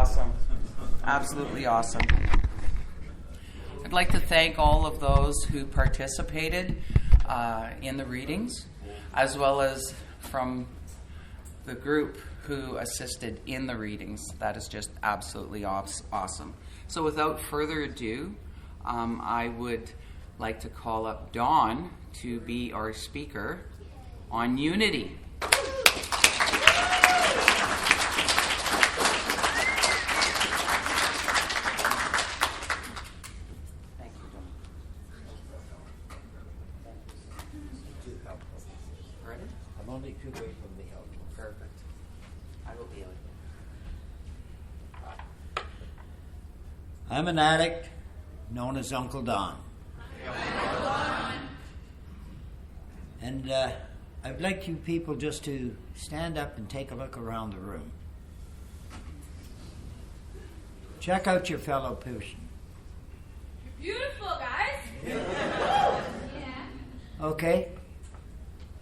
awesome. Absolutely awesome. I'd like to thank all of those who participated in the readings, as well as from the group who assisted in the readings. That is just absolutely awesome. So without further ado, I would like to call up Dawn to be our speaker on unity. I'm an addict known as Uncle Don. And I'd like you people just to stand up and take a look around the room. Check out your fellow person. You're beautiful, guys. Yeah. Okay?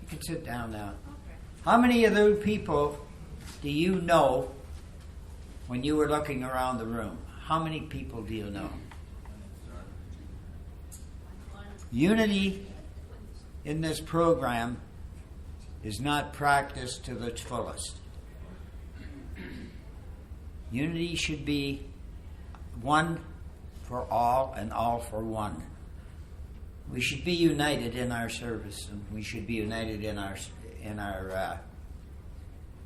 You can sit down now. Okay. How many of those people do you know when you were looking around the room? How many people do you know? Unity in this program is not practiced to its fullest. Unity should be one for all and all for one. We should be united in our service, and we should be united in our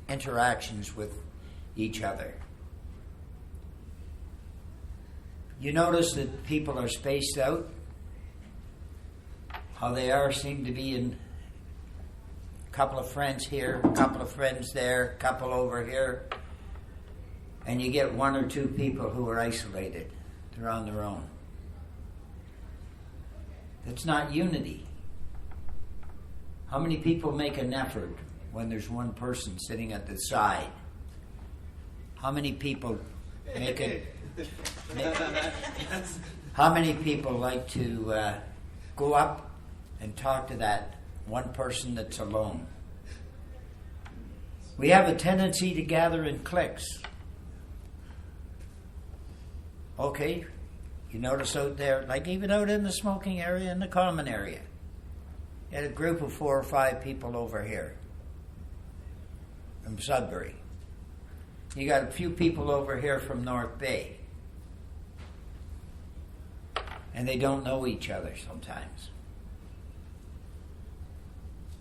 interactions with each other. You notice that people are spaced out? How they seem to be in a couple of friends here, a couple of friends there, a couple over here. And you get one or two people who are isolated. They're on their own. That's not unity. How many people make an effort when there's one person sitting at the side? How many people make it? How many people like to go up and talk to that one person that's alone? We have a tendency to gather in cliques. Okay, you notice out there, like even out in the smoking area, in the common area, you had a group of 4 or 5 people over here from Sudbury. You got a few people over here from North Bay. And they don't know each other sometimes.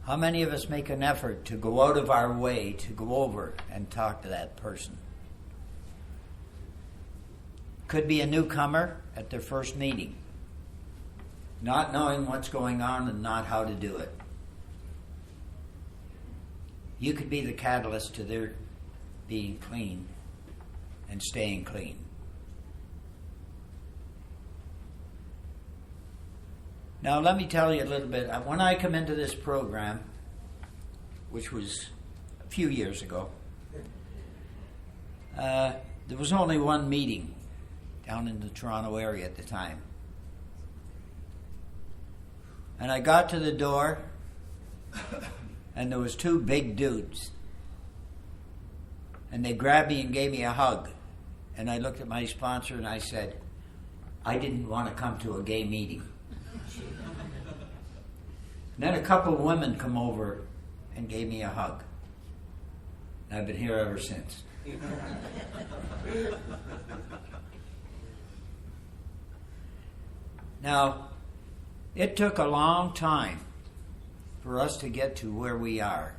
How many of us make an effort to go out of our way to go over and talk to that person? Could be a newcomer at their first meeting, not knowing what's going on and not how to do it. You could be the catalyst to their being clean and staying clean. Now, let me tell you a little bit. When I come into this program, which was a few years ago, there was only one meeting down in the Toronto area at the time. And I got to the door, and there was 2 big dudes. And they grabbed me and gave me a hug. And I looked at my sponsor and I said, I didn't want to come to a gay meeting. And then a couple of women come over and gave me a hug. And I've been here ever since. Now, it took a long time for us to get to where we are.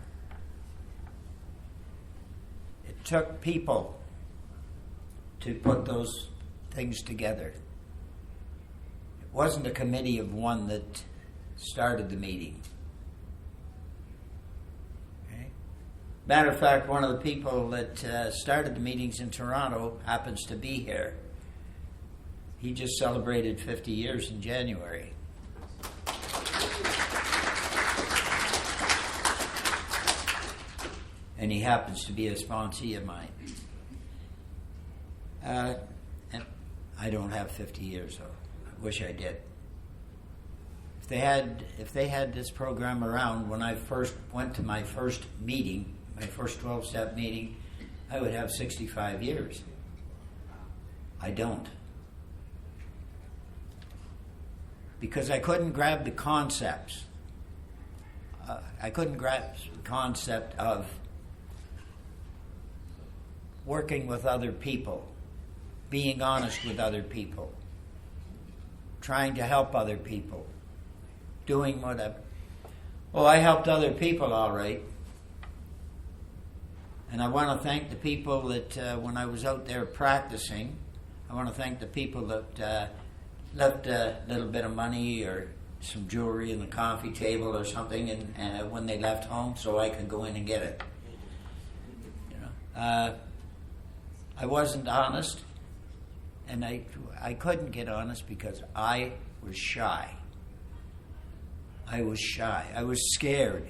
It took people to put those things together. It wasn't a committee of one that started the meeting. Okay? Matter of fact, one of the people that started the meetings in Toronto happens to be here. He just celebrated 50 years in January. And he happens to be a sponsee of mine. And I don't have 50 years, though. I wish I did. If they had this program around when I first went to my first meeting, my first 12-step meeting, I would have 65 years. I don't. Because I couldn't grab the concepts. I couldn't grasp the concept of working with other people, being honest with other people, trying to help other people, doing whatever. Oh, I helped other people all right. And I want to thank the people that when I was out there practicing, I want to thank the people that left a little bit of money or some jewelry in the coffee table or something, and when they left home, so I could go in and get it. You know, I wasn't honest, and I couldn't get honest because I was shy. I was shy. I was scared.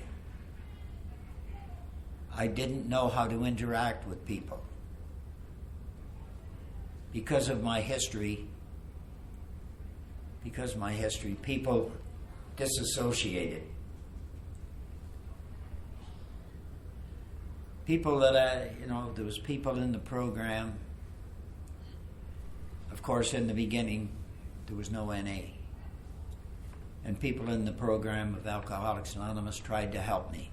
I didn't know how to interact with people because of my history. Because of my history, people disassociated. People that there was people in the program. Of course, in the beginning, there was no NA. And people in the program of Alcoholics Anonymous tried to help me.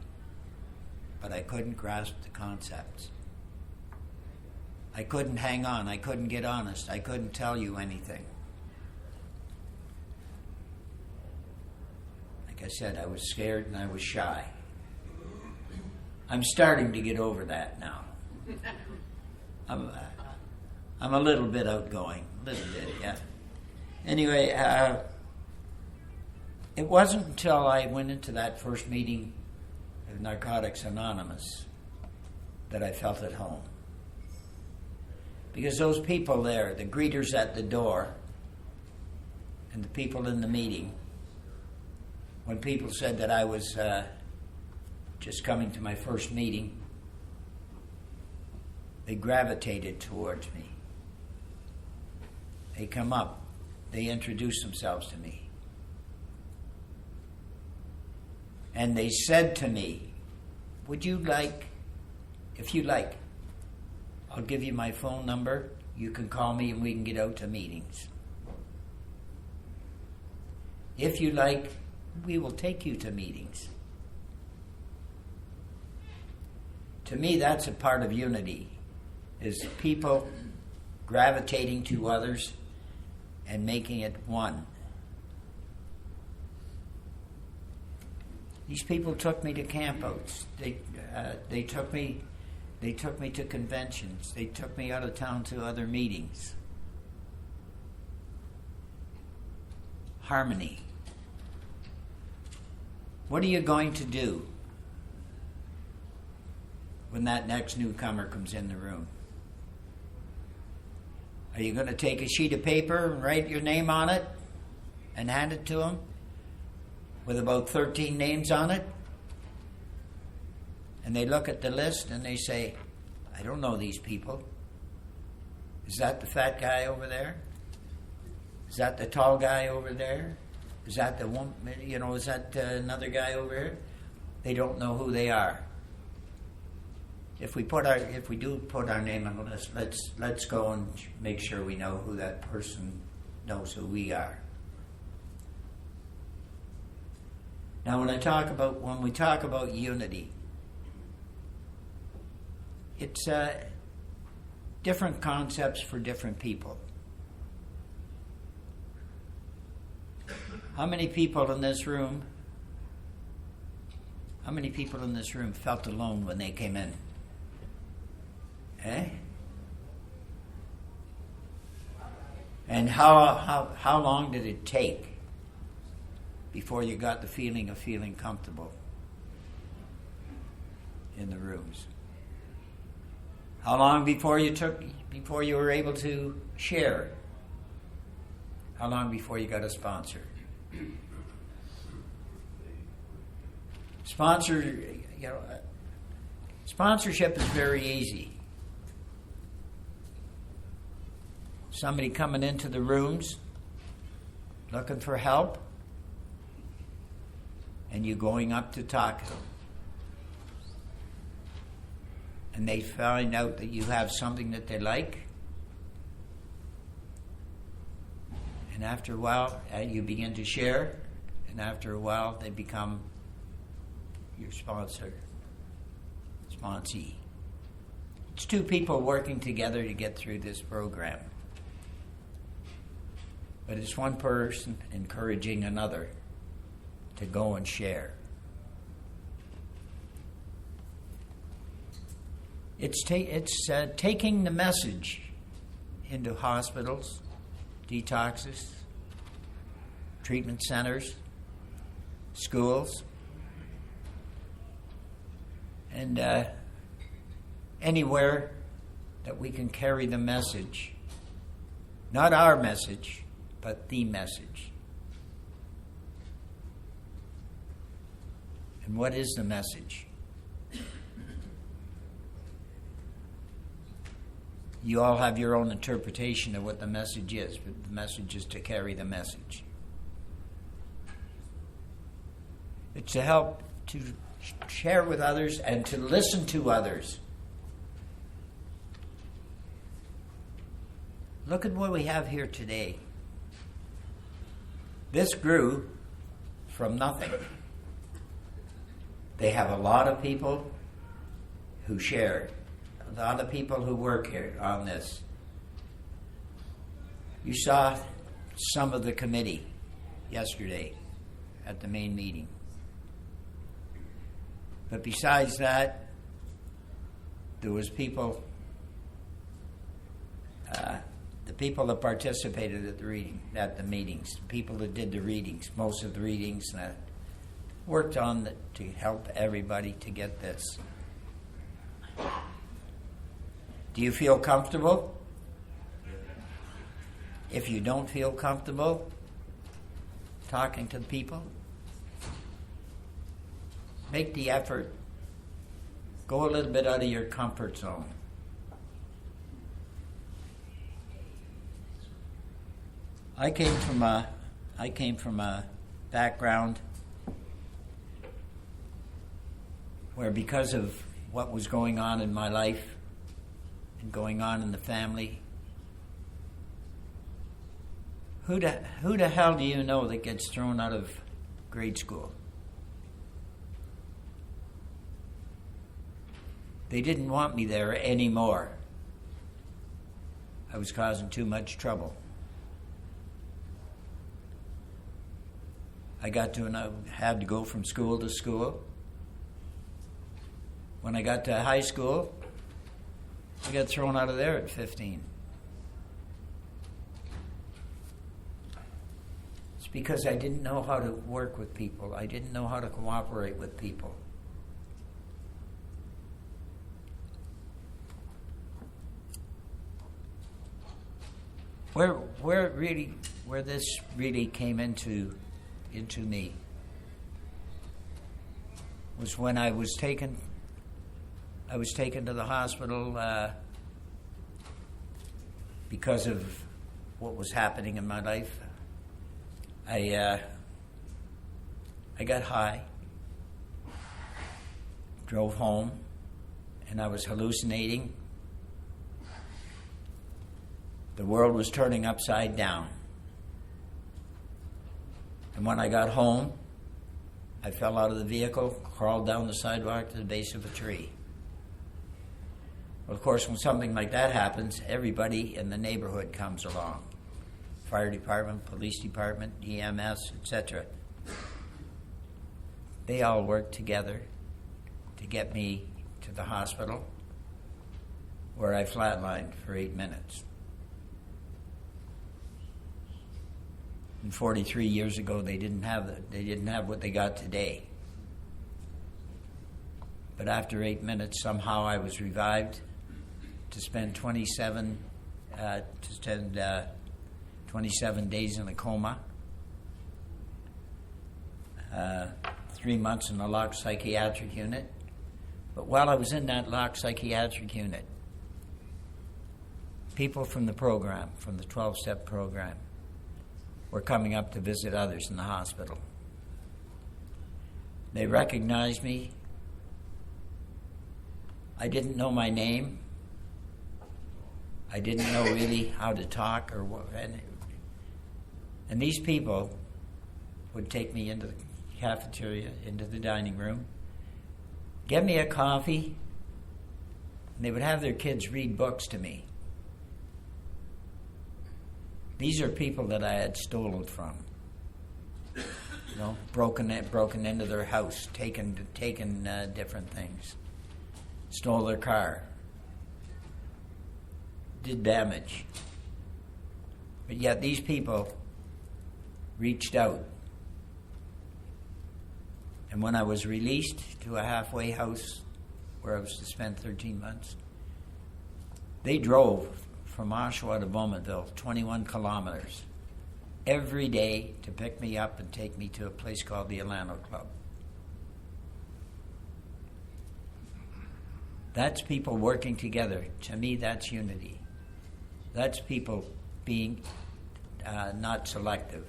But I couldn't grasp the concepts. I couldn't hang on. I couldn't get honest. I couldn't tell you anything. Like I said, I was scared and I was shy. I'm starting to get over that now. I'm a little bit outgoing. A little bit, yeah. Anyway, it wasn't until I went into that first meeting of Narcotics Anonymous that I felt at home. Because those people there, the greeters at the door, and the people in the meeting, when people said that I was just coming to my first meeting, they gravitated towards me. They come up. They introduce themselves to me. And they said to me, would you like, if you like, I'll give you my phone number. You can call me and we can get out to meetings. If you like, we will take you to meetings. To me, that's a part of unity, is people gravitating to others and making it one. These people took me to campouts. They took me to conventions. They took me out of town to other meetings. Harmony. What are you going to do when that next newcomer comes in the room? Are you going to take a sheet of paper and write your name on it and hand it to them with about 13 names on it? And they look at the list and they say, I don't know these people. Is that the fat guy over there? Is that the tall guy over there? Is that the one, is that another guy over here? They don't know who they are. If we do put our name on the list, let's go and make sure we know who that person knows who we are. Now, when we talk about unity, it's different concepts for different people. How many people in this room felt alone when they came in? Eh? And how long did it take before you got the feeling of feeling comfortable in the rooms? How long before you were able to share? How long before you got a sponsor? Sponsorship is very easy. Somebody coming into the rooms looking for help, and you going up to talk to them. And they find out that you have something that they like, And after a while, you begin to share, and after a while, they become your sponsee. It's two people working together to get through this program. But it's one person encouraging another to go and share. It's taking the message into hospitals, detoxes, treatment centers, schools, and anywhere that we can carry the message. Not our message, but the message. And what is the message? You all have your own interpretation of what the message is, but the message is to carry the message. It's to help to share with others and to listen to others. Look at what we have here today. This grew from nothing. They have a lot of people who share, a lot of people who work here on this. You saw some of the committee yesterday at the main meeting. But besides that, there was people, the people that participated at the meetings, the people that did the readings, most of the readings, that worked on to help everybody to get this. Do you feel comfortable? If you don't feel comfortable talking to the people, make the effort. Go a little bit out of your comfort zone. I came from a background where, because of what was going on in my life and going on in the family, who the hell do you know that gets thrown out of grade school? They didn't want me there anymore. I was causing too much trouble. I had to go from school to school. When I got to high school, I got thrown out of there at 15. It's because I didn't know how to work with people. I didn't know how to cooperate with people. Where this really came into me was when I was taken to the hospital because of what was happening in my life. I got high, drove home, and I was hallucinating. The world was turning upside down. And when I got home, I fell out of the vehicle, crawled down the sidewalk to the base of a tree. Well, of course, when something like that happens, everybody in the neighborhood comes along. Fire department, police department, EMS, etc. They all worked together to get me to the hospital, where I flatlined for 8 minutes. And 43 years ago, they didn't have what they got today. But after 8 minutes, somehow I was revived to spend 27 days in a coma, 3 months in a locked psychiatric unit. But while I was in that locked psychiatric unit, people from the program, from the 12-step program, were coming up to visit others in the hospital. They recognized me. I didn't know my name. I didn't know really how to talk or what. And these people would take me into the cafeteria, into the dining room, get me a coffee, and they would have their kids read books to me. These are people that I had stolen from. You know, broken into their house, taken different things, stole their car, did damage. But yet these people reached out. And when I was released to a halfway house where I was to spend 13 months, they drove from Oshawa to Bowmanville, 21 kilometers, every day to pick me up and take me to a place called the Alano Club. That's people working together. To me, that's unity. That's people being not selective.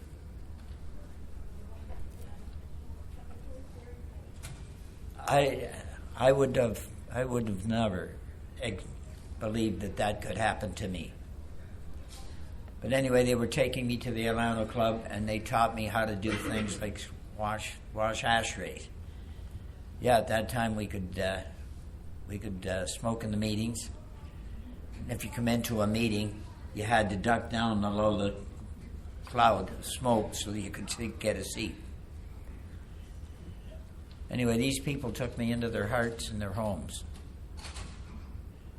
I would have never believed that could happen to me. But anyway, they were taking me to the Alano Club, and they taught me how to do things like wash ashtrays. Yeah, at that time we could smoke in the meetings. And if you come into a meeting, you had to duck down below the cloud of smoke so that you could get a seat. Anyway, these people took me into their hearts and their homes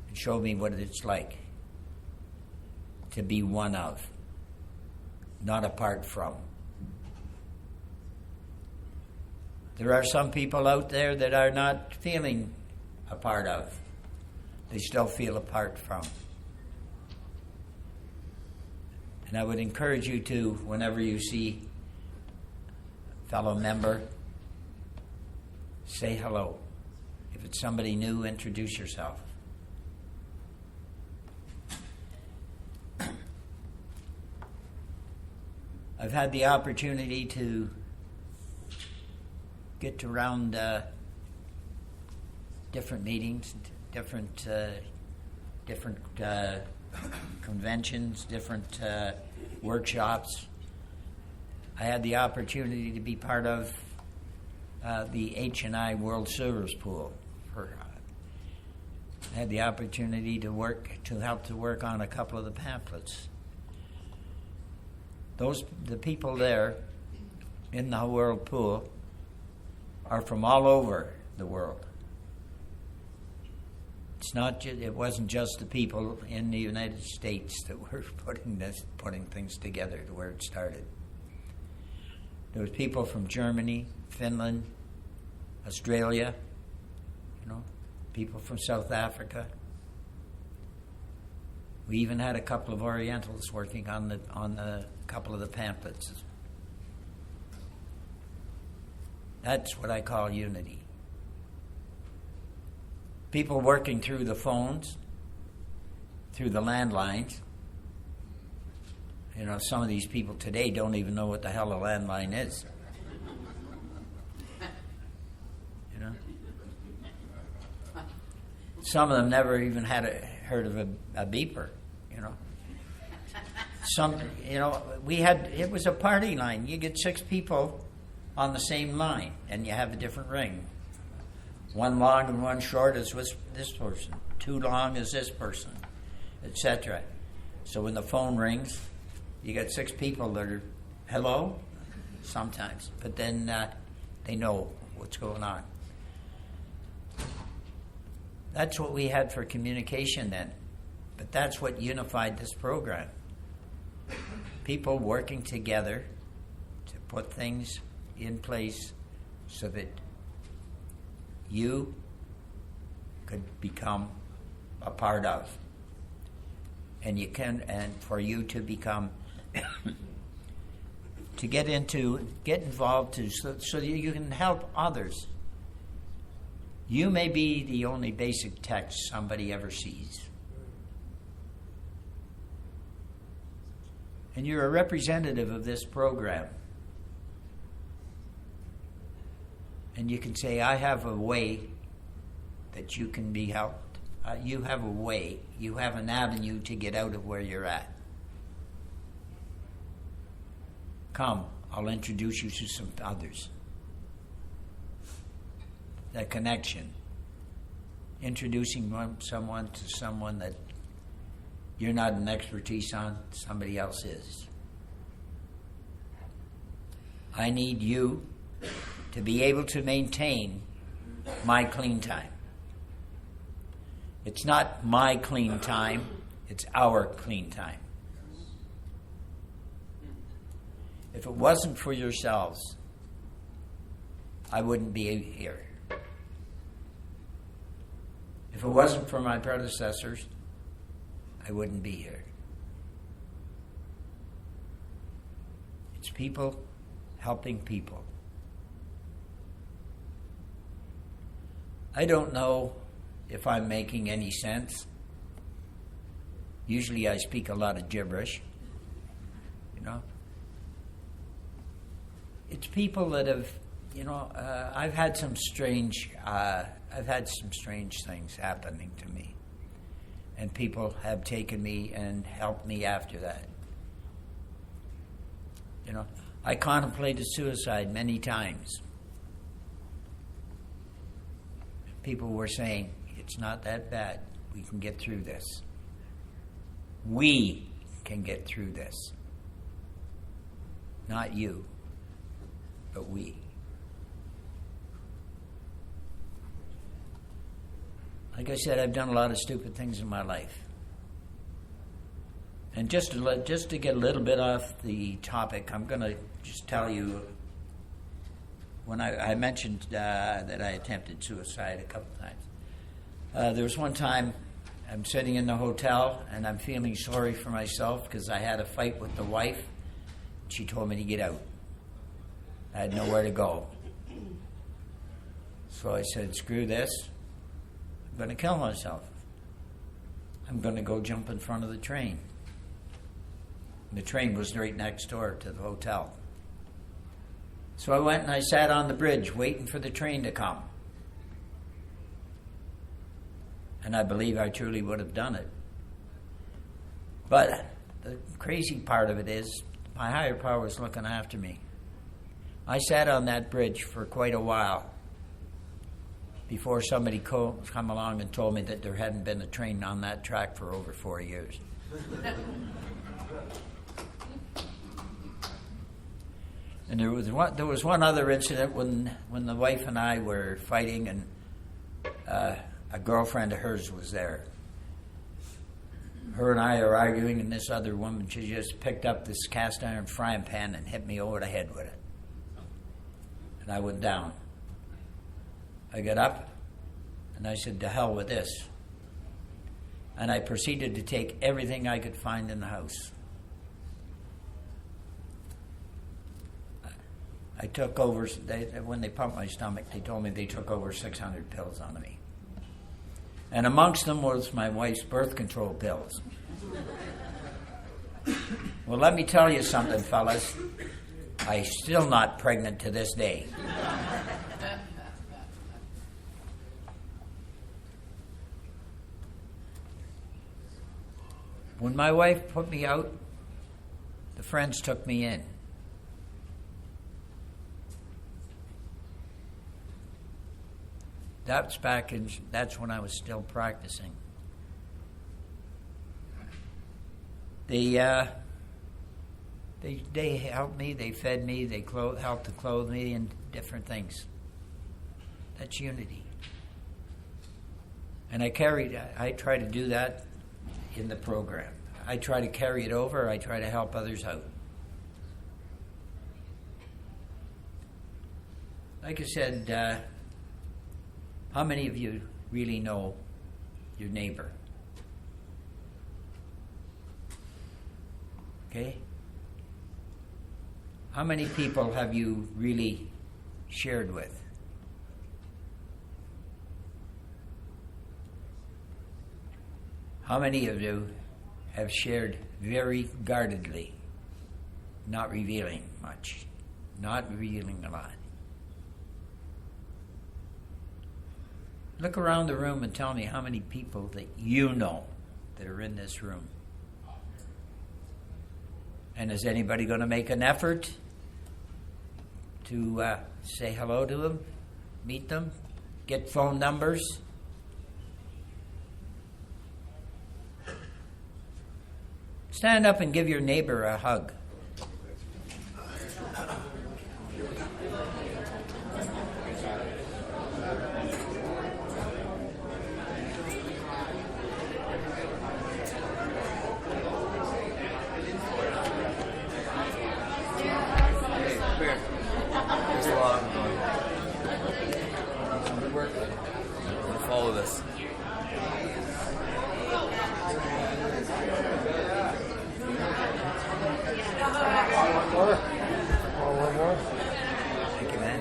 and showed me what it's like to be one of, not apart from. There are some people out there that are not feeling a part of. They still feel apart from. And I would encourage you to, whenever you see a fellow member, say hello. If it's somebody new, introduce yourself. I've had the opportunity to get around different meetings, different conventions, different workshops. I had the opportunity to be part of the H&I World Servers Pool. I had the opportunity to help work on a couple of the pamphlets. The people there in the World Pool are from all over the world. It wasn't just the people in the United States that were putting things together to where it started. There was people from Germany, Finland, Australia, people from South Africa. We even had a couple of Orientals working on a couple of the pamphlets. That's what I call unity. People working through the phones, through the landlines. Some of these people today don't even know what the hell a landline is. Some of them never even heard of a beeper. It was a party line. You get 6 people on the same line, and you have a different ring. One long and one short is with this person. 2 long is this person, etc. So when the phone rings, you got 6 people that are, hello, sometimes. But then they know what's going on. That's what we had for communication then. But that's what unified this program. People working together to put things in place so that you could become a part of. And for you to become, to get involved so that you can help others. You may be the only basic text somebody ever sees. And you're a representative of this program. And you can say, I have a way that you can be helped. You have a way. You have an avenue to get out of where you're at. Come, I'll introduce you to some others. That connection. Introducing someone to someone that you're not an expertise on, somebody else is. I need you to be able to maintain my clean time. It's not my clean time, it's our clean time. If it wasn't for yourselves, I wouldn't be here. If it wasn't for my predecessors, I wouldn't be here. It's people helping people. I don't know if I'm making any sense. Usually I speak a lot of gibberish, you know. It's people that have, I've had some strange things happening to me. And people have taken me and helped me after that. I contemplated suicide many times. People were saying, it's not that bad. We can get through this. We can get through this. Not you, but we. Like I said, I've done a lot of stupid things in my life. And just to get a little bit off the topic, I'm going to just tell you, when I mentioned that I attempted suicide a couple times. There was one time I'm sitting in the hotel and I'm feeling sorry for myself because I had a fight with the wife. She told me to get out. I had nowhere to go. So I said, screw this. I'm going to kill myself. I'm going to go jump in front of the train. The train was right next door to the hotel. So I went and I sat on the bridge waiting for the train to come. And I believe I truly would have done it. But the crazy part of it is my higher power was looking after me. I sat on that bridge for quite a while before somebody come along and told me that there hadn't been a train on that track for over 4 years. And there was one other incident when the wife and I were fighting, and a girlfriend of hers was there. Her and I are arguing, and this other woman, she just picked up this cast iron frying pan and hit me over the head with it. And I went down. I got up, and I said, to hell with this. And I proceeded to take everything I could find in the house. I took over, when they pumped my stomach, they told me they took over 600 pills on me. And amongst them was my wife's birth control pills. Well, let me tell you something, fellas. I'm still not pregnant to this day. When my wife put me out, the friends took me in. That's when I was still practicing. They helped me, they fed me, they helped to clothe me and different things. That's unity. And I try to do that in the program. I try to carry it over, I try to help others out. Like I said, how many of you really know your neighbor? Okay? How many people have you really shared with? How many of you have shared very guardedly, not revealing much, not revealing a lot? Look around the room and tell me how many people that you know that are in this room. And is anybody going to make an effort to say hello to them, meet them, get phone numbers? Stand up and give your neighbor a hug. Follow this. Thank you, man.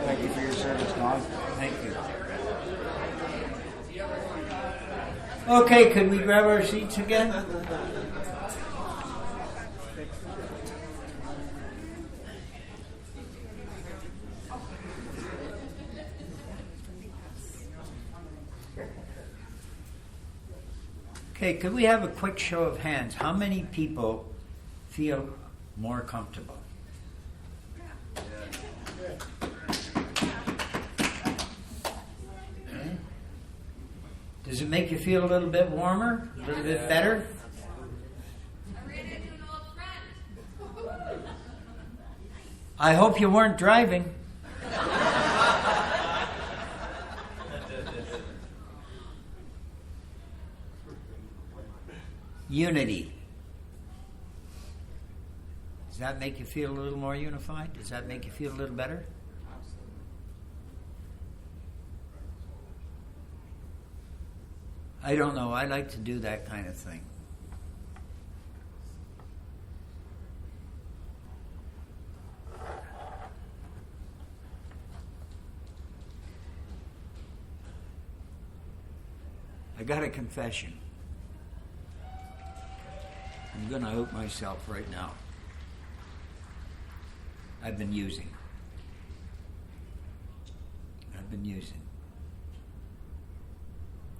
Thank you for your service, Don. Thank you. Okay, could we grab our seats again? Okay, could we have a quick show of hands? How many people feel more comfortable? Does it make you feel a little bit warmer? A little bit better? I ran into an old friend. I hope you weren't driving. Unity. Does that make you feel a little more unified? Does that make you feel a little better? I don't know. I like to do that kind of thing. I got a confession. I'm going to out myself right now. I've been using.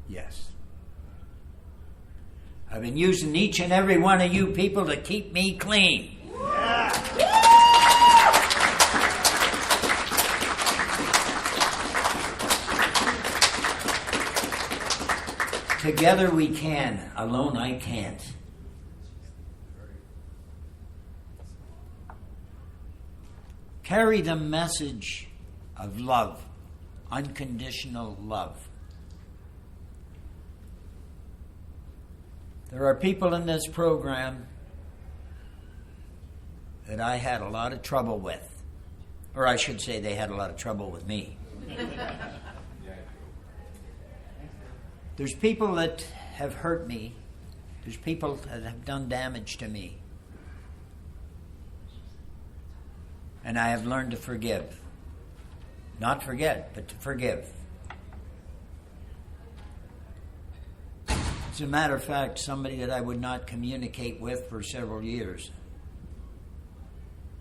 Yes. I've been using each and every one of you people to keep me clean. Together we can. Alone I can't. Carry the message of love, unconditional love. There are people in this program that I had a lot of trouble with. Or I should say they had a lot of trouble with me. There's people that have hurt me. There's people that have done damage to me. And I have learned to forgive. Not forget, but to forgive. As a matter of fact, somebody that I would not communicate with for several years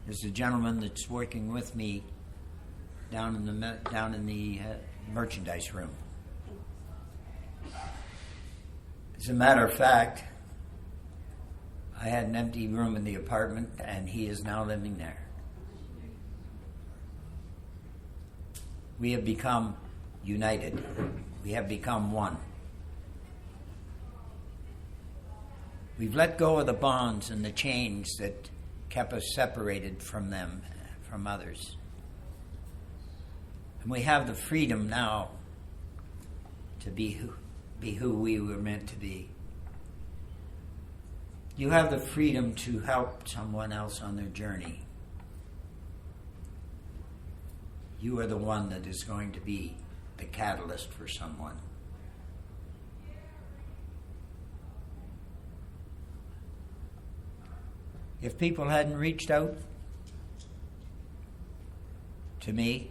is a gentleman that's working with me down in the merchandise room. As a matter of fact, I had an empty room in the apartment, and he is now living there. We have become united. We have become one. We've let go of the bonds and the chains that kept us separated from them, from others. And we have the freedom now to be who we were meant to be. You have the freedom to help someone else on their journey. You are the one that is going to be the catalyst for someone. If people hadn't reached out to me,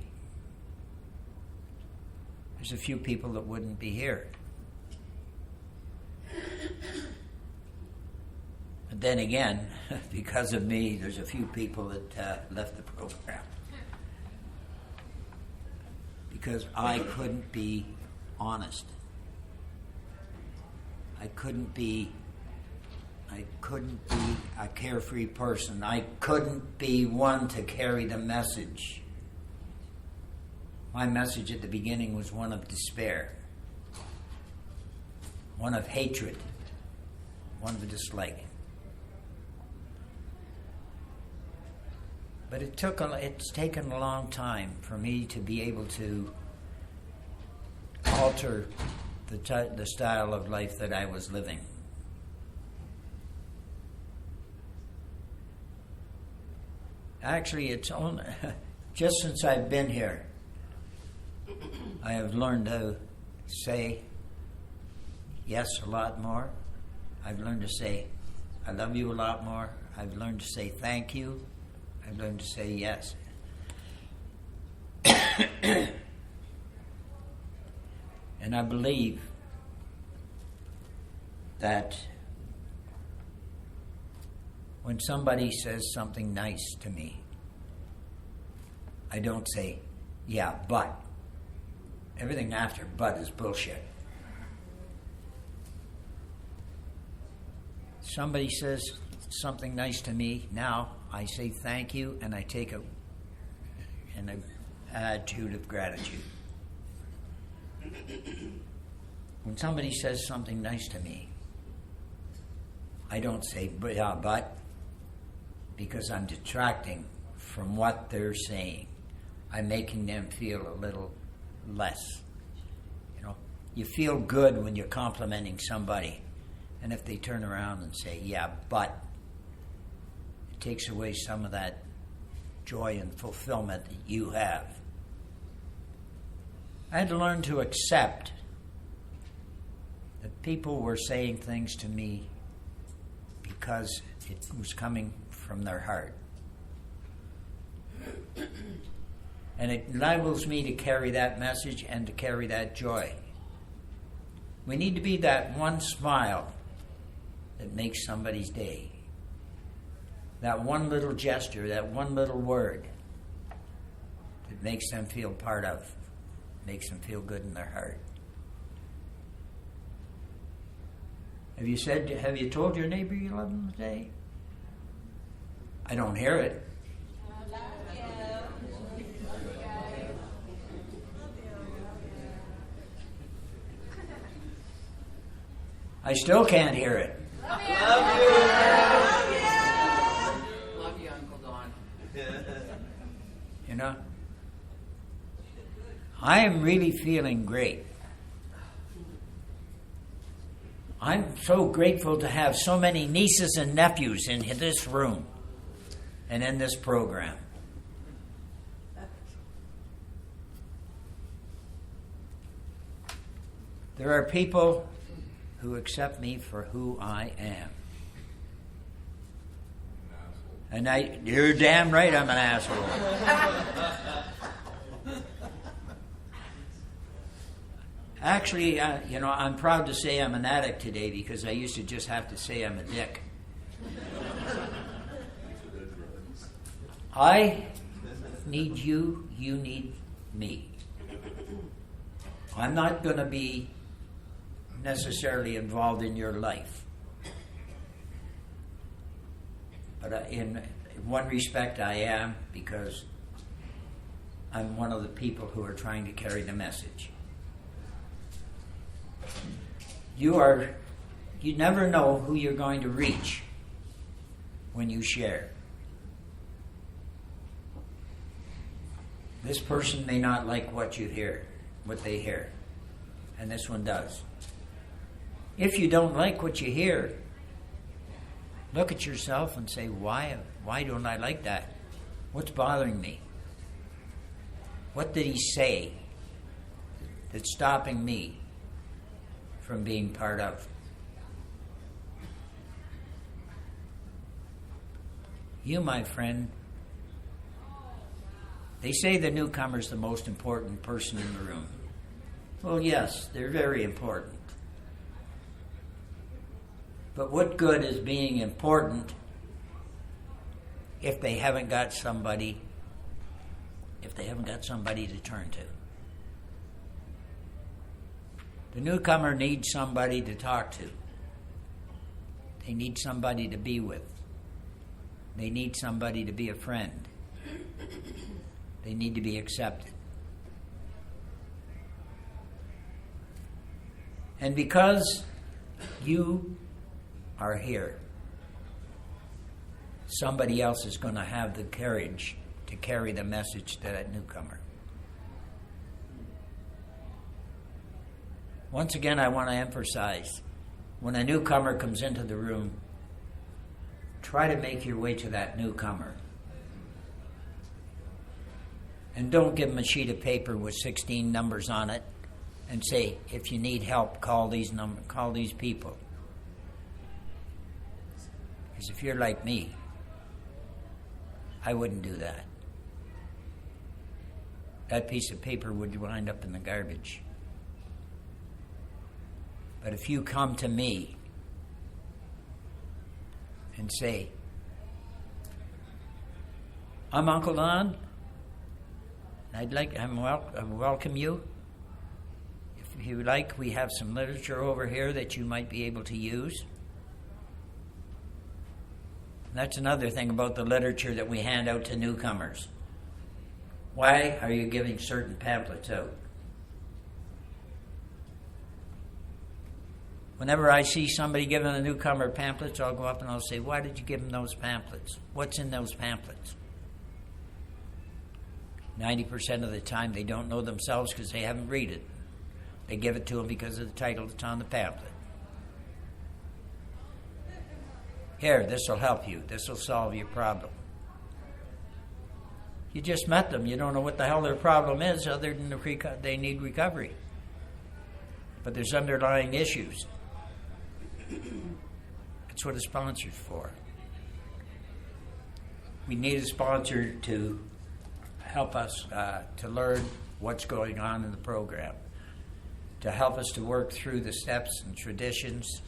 there's a few people that wouldn't be here. But then again, because of me, there's a few people that left the program. Because I couldn't be honest. I couldn't be a carefree person. I couldn't be one to carry the message. My message at the beginning was one of despair, one of hatred, one of dislike. But it's taken a long time for me to be able to alter the style of life that I was living. Actually, it's only just since I've been here, I have learned to say yes a lot more. I've learned to say I love you a lot more. I've learned to say thank you. I've learned to say yes. And I believe that when somebody says something nice to me, I don't say, yeah, but. Everything after but is bullshit. Somebody says something nice to me, now I say thank you and I take an attitude of gratitude. When somebody says something nice to me, I don't say but, because I'm detracting from what they're saying. I'm making them feel a little less. You feel good when you're complimenting somebody, and if they turn around and say, yeah, but, it takes away some of that joy and fulfillment that you have. I had to learn to accept that people were saying things to me because it was coming from their heart. And it enables me to carry that message and to carry that joy. We need to be that one smile that makes somebody's day. That one little gesture, that one little word that makes them feel part of, makes them feel good in their heart. Have you told your neighbor you love them today? I don't hear it. I still can't hear it. Love you. Love you, Uncle Don. You know? I am really feeling great. I'm so grateful to have so many nieces and nephews in this room and in this program. There are people who accept me for who I am. And you're damn right I'm an asshole. Actually, I'm proud to say I'm an addict today because I used to just have to say I'm a dick. I need you, you need me. I'm not going to be necessarily involved in your life. But in one respect I am, because I'm one of the people who are trying to carry the message. You never know who you're going to reach when you share. This person may not like what you hear, what they hear, and this one does. If you don't like what you hear, look at yourself and say, why don't I like that? What's bothering me? What did he say that's stopping me from being part of? You, my friend, they say the newcomer's the most important person in the room. Well, yes, they're very important. But what good is being important if they haven't got somebody to turn to? The newcomer needs somebody to talk to. They need somebody to be with. They need somebody to be a friend. They need to be accepted. And because you are here, somebody else is going to have the courage to carry the message to that newcomer. Once again, I want to emphasize, when a newcomer comes into the room, try to make your way to that newcomer. And don't give them a sheet of paper with 16 numbers on it and say, if you need help, call these people. Because if you're like me, I wouldn't do that. That piece of paper would wind up in the garbage. But if you come to me and say, I'm Uncle Don, I welcome you. If you like, we have some literature over here that you might be able to use. And that's another thing about the literature that we hand out to newcomers. Why are you giving certain pamphlets out? Whenever I see somebody giving a newcomer pamphlets, I'll go up and I'll say, why did you give them those pamphlets? What's in those pamphlets? 90% of the time they don't know themselves because they haven't read it. They give it to them because of the title that's on the pamphlet. Here, this will help you. This will solve your problem. You just met them. You don't know what the hell their problem is other than they need recovery. But there's underlying issues. That's what a sponsor's for. We need a sponsor to help us to learn what's going on in the program, to help us to work through the steps and traditions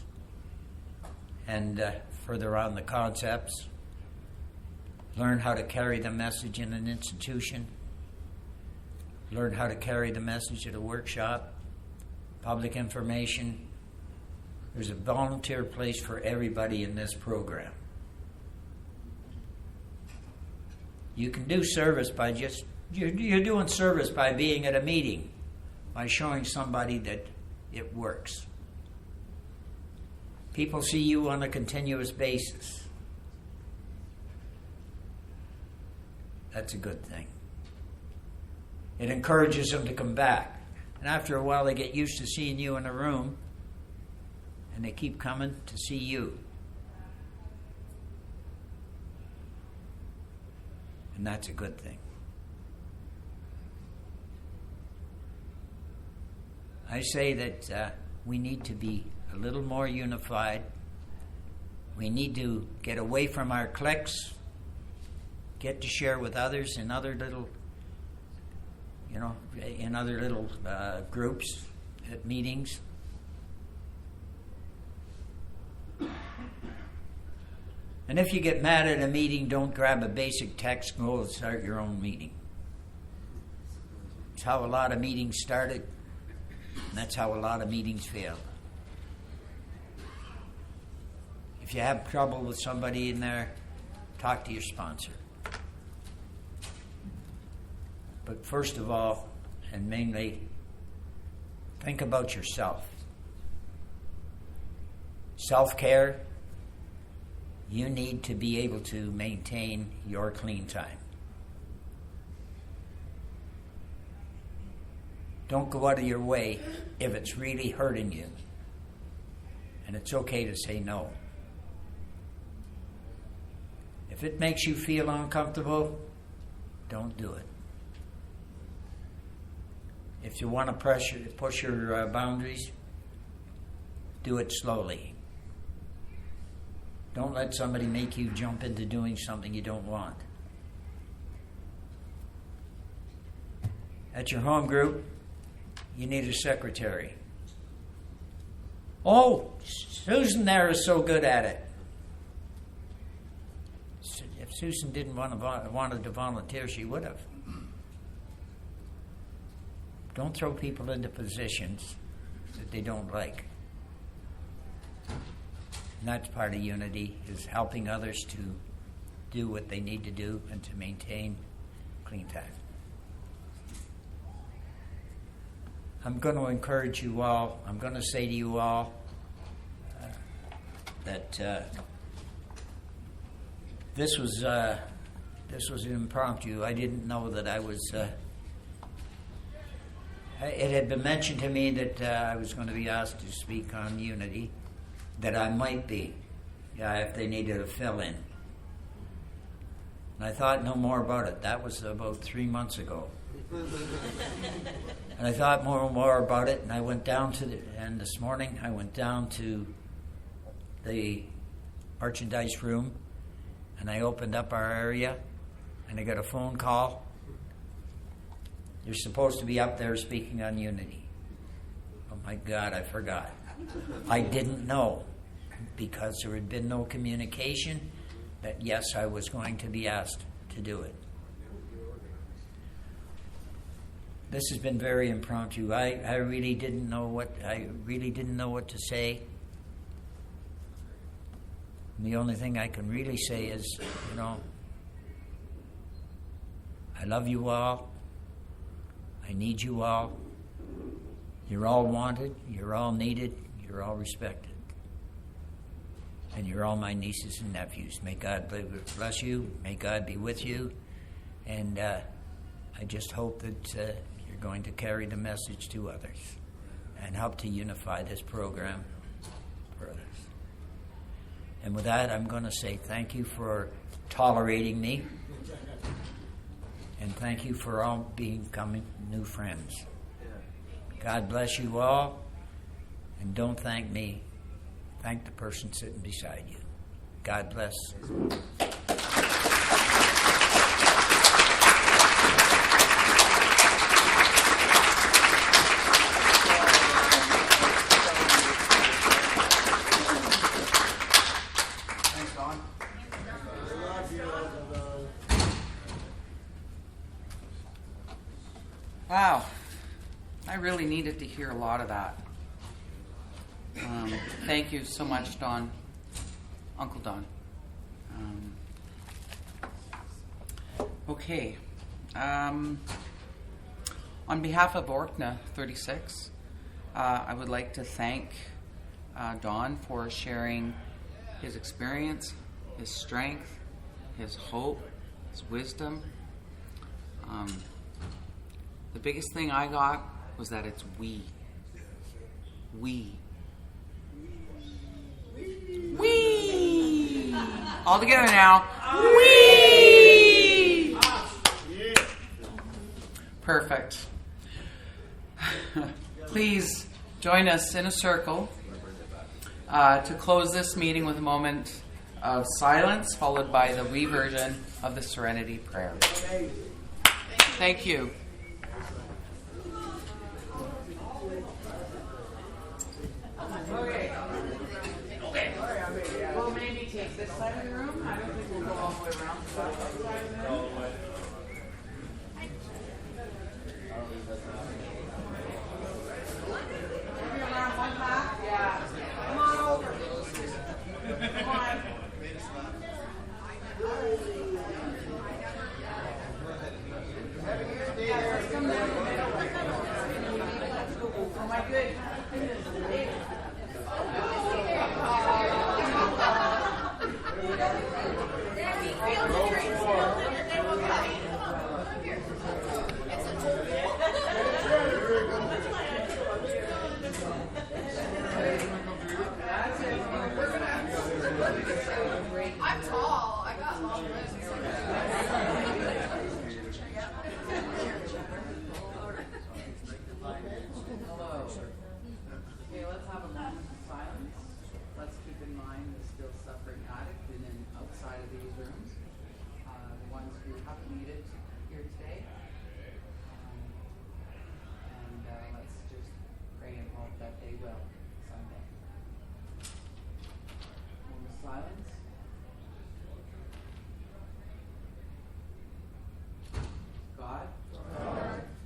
and further on the concepts, learn how to carry the message in an institution, learn how to carry the message at a workshop, public information. There's a volunteer place for everybody in this program. You can do service by you're doing service by being at a meeting, by showing somebody that it works. People see you on a continuous basis. That's a good thing. It encourages them to come back. And after a while, they get used to seeing you in a room, and they keep coming to see you. And that's a good thing. I say that we need to be a little more unified. We need to get away from our cliques, get to share with others in other little, groups at meetings. And if you get mad at a meeting, don't grab a basic text and go and start your own meeting. It's how a lot of meetings started, and that's how a lot of meetings fail. If you have trouble with somebody in there, talk to your sponsor. But first of all, and mainly, think about yourself. Self-care. You need to be able to maintain your clean time. Don't go out of your way if it's really hurting you. And it's okay to say no. If it makes you feel uncomfortable, don't do it. If you want to push your boundaries, do it slowly. Don't let somebody make you jump into doing something you don't want. At your home group, you need a secretary. Oh, Susan there is so good at it. If Susan didn't wanted to volunteer, she would have. Don't throw people into positions that they don't like. And that's part of unity, is helping others to do what they need to do and to maintain clean time. I'm going to encourage you all. I'm going to say to you all that this was an impromptu. I didn't know that I was. It had been mentioned to me that I was going to be asked to speak on unity, that I might be, if they needed a fill-in. And I thought no more about it. That was about 3 months ago. And I thought more and more about it, and I went down and this morning I went down to the merchandise room, and I opened up our area, and I got a phone call. You're supposed to be up there speaking on unity. Oh my God, I forgot. I didn't know, because there had been no communication that yes, I was going to be asked to do it. This has been very impromptu. I really didn't know what to say. And the only thing I can really say is, I love you all. I need you all. You're all wanted. You're all needed. You're all respected. And you're all my nieces and nephews. May God bless you. May God be with you. And I just hope that you're going to carry the message to others and help to unify this program for others. And with that, I'm going to say thank you for tolerating me. And thank you for all becoming new friends. God bless you all. And don't thank me. Thank the person sitting beside you. God bless. Wow, I really needed to hear a lot of that. Thank you so much, Don, Uncle Don. Okay. On behalf of Orkna 36, I would like to thank Don for sharing his experience, his strength, his hope, his wisdom. The biggest thing I got was that it's we. We. We. All together now. We. Perfect. Please join us in a circle to close this meeting with a moment of silence, followed by the we version of the Serenity Prayer. Thank you. We'll maybe take this side of the room. I don't think we'll go all the way around to that side of the room. Maybe around one back? Yeah. Come on over. Come on. Yes, come down the middle. Oh my goodness. I'm tall. I got long legs. Hello. Okay, let's have a moment of silence. Let's keep in mind the still suffering addict. rooms. The ones who haven't made it here today. Let's just pray and hope that they will someday. Moment of silence. God.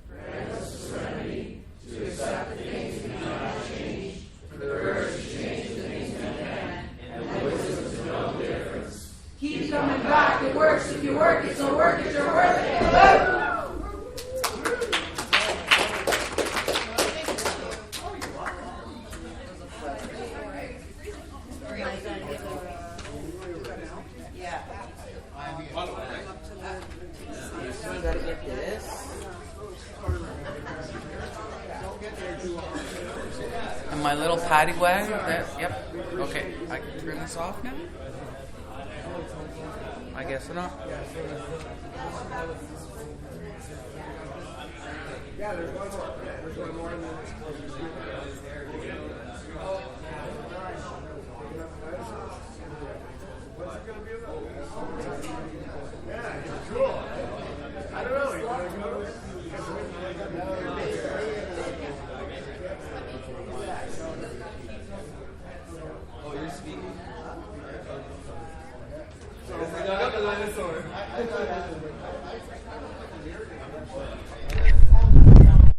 Grant us the serenity to accept the things we cannot change, the courage to change the things we can, and the wisdom to know the difference. Keep coming back. It works if you work. It's no work if you're worth it. You gotta get this. And my little paddy wag. Yep. Okay. I can turn this off now? I guess not. Yeah, there's one more. There's one more. And then what's it going to be about? Yeah, it's cool. I don't know. You want to go? Oh, you're speaking? I thought